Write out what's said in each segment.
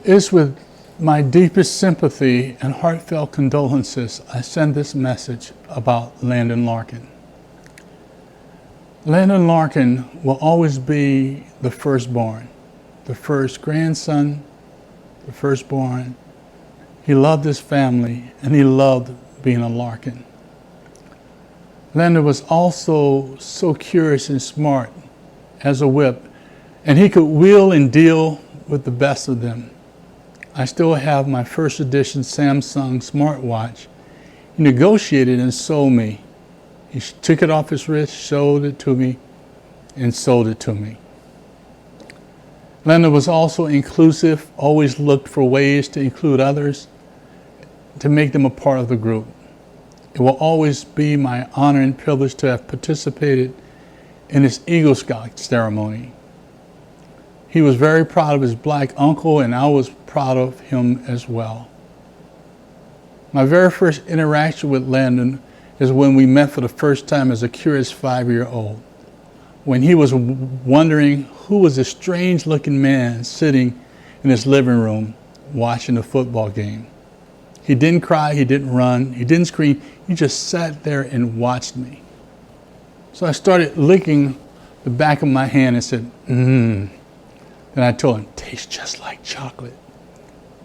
It's with my deepest sympathy and heartfelt condolences I send this message about Landon Larkin. Landon Larkin will always be the firstborn, the first grandson, the firstborn. He loved his family and he loved being a Larkin. Landon was also so curious and smart as a whip, and he could wheel and deal with the best of them. I still have my first edition Samsung smartwatch. He negotiated and sold me. He took it off his wrist, showed it to me, and sold it to me. Landon was also inclusive, always looked for ways to include others, to make them a part of the group. It will always be my honor and privilege to have participated in his Eagle Scout ceremony. He was very proud of his black uncle, and I was proud of him as well. My very first interaction with Landon is when we met for the first time as a curious 5-year-old, when he was wondering who was this strange-looking man sitting in his living room watching a football game. He didn't cry, he didn't run, he didn't scream, he just sat there and watched me. So I started licking the back of my hand and said, Then I told him, tastes just like chocolate.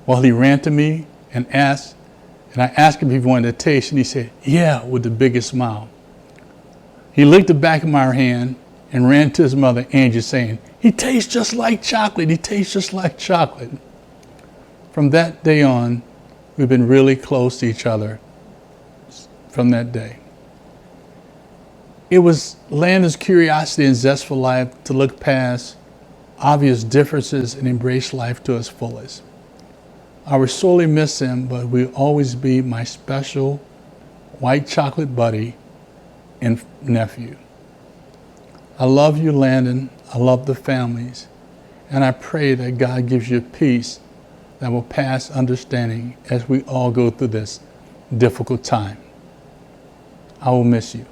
Well, he ran to me and I asked him if he wanted to taste, and he said, yeah, with the biggest smile. He licked the back of my hand and ran to his mother, Angie, saying, he tastes just like chocolate, he tastes just like chocolate. From that day on, we've been really close to each other from that day. It was Landon's curiosity and zest for life to look past obvious differences and embrace life to its fullest. I will sorely miss him, but will always be my special white chocolate buddy and nephew. I love you, Landon. I love the families. And I pray that God gives you peace that will pass understanding as we all go through this difficult time. I will miss you.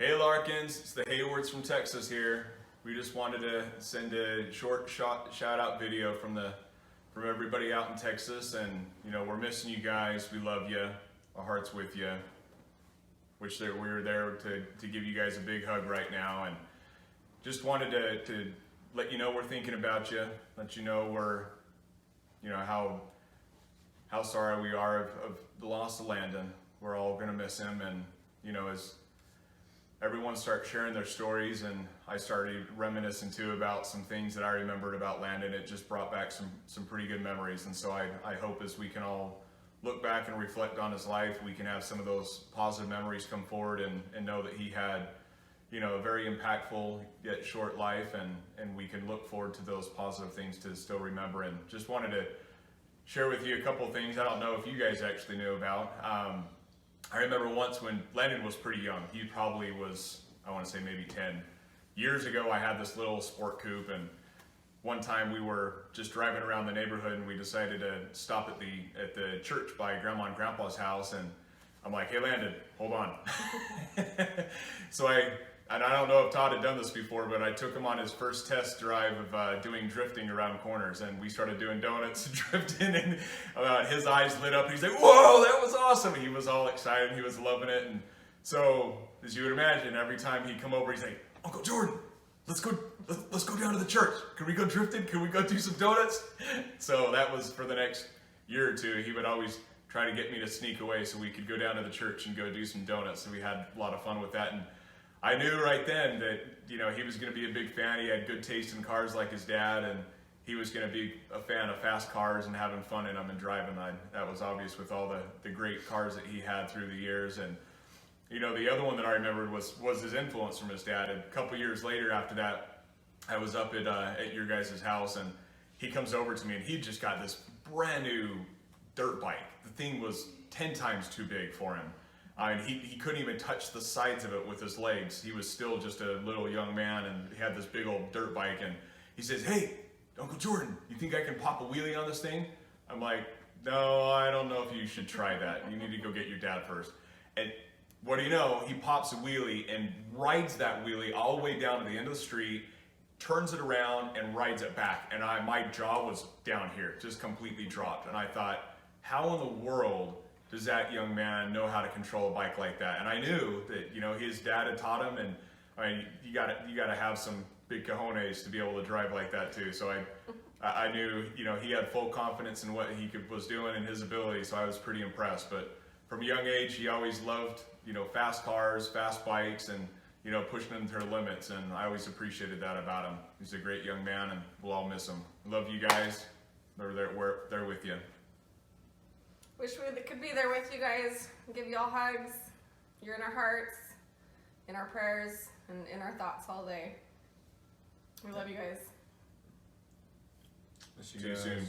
Hey Larkins, it's the Haywards from Texas here. We just wanted to send a short shout out video from everybody out in Texas, and we're missing you guys. We love you. Our heart's with you. Wish that we were there to give you guys a big hug right now, and just wanted to let you know we're thinking about you. Let you know we're how sorry we are of the loss of Landon. We're all gonna miss him, and as everyone started sharing their stories, and I started reminiscing too about some things that I remembered about Landon. It just brought back some pretty good memories, and so I hope as we can all look back and reflect on his life, we can have some of those positive memories come forward and know that he had a very impactful yet short life, and we can look forward to those positive things to still remember. And just wanted to share with you a couple of things I don't know if you guys actually knew about. I remember once when Landon was pretty young. He probably was, I want to say maybe 10 years ago. I had this little sport coupe, and one time we were just driving around the neighborhood, and we decided to stop at the church by Grandma and Grandpa's house, and I'm like, hey Landon, hold on. So I don't know if Todd had done this before, but I took him on his first test drive of doing drifting around corners, and we started doing donuts and drifting, and his eyes lit up, and he's like, whoa, that was awesome. He was all excited, he was loving it. And so, as you would imagine, every time he'd come over, he's like, Uncle Jordan, let's go down to the church. Can we go drifting? Can we go do some donuts? So that was for the next year or two. He would always try to get me to sneak away so we could go down to the church and go do some donuts. So we had a lot of fun with that. And I knew right then that he was going to be a big fan. He had good taste in cars like his dad, and he was going to be a fan of fast cars and having fun in them and driving. That was obvious with all the great cars that he had through the years. And the other one that I remembered was his influence from his dad. And a couple years later after that, I was up at your guys' house, and he comes over to me, and he just got this brand new dirt bike. The thing was 10 times too big for him. And he couldn't even touch the sides of it with his legs. He was still just a little young man, and he had this big old dirt bike, and he says, hey, Uncle Jordan, you think I can pop a wheelie on this thing? I'm like, no, I don't know if you should try that. You need to go get your dad first. And what do you know? He pops a wheelie and rides that wheelie all the way down to the end of the street, turns it around, and rides it back. And my jaw was down here, just completely dropped. And I thought, how in the world does that young man know how to control a bike like that? And I knew that his dad had taught him, and I mean, you gotta have some big cojones to be able to drive like that too. So I knew he had full confidence in what he was doing and his ability. So I was pretty impressed. But from a young age, he always loved fast cars, fast bikes, and pushing them to their limits. And I always appreciated that about him. He's a great young man, and we'll all miss him. Love you guys. We're there with you. Wish we could be there with you guys, give you all hugs. You're in our hearts, in our prayers, and in our thoughts all day. We love you guys. See you soon.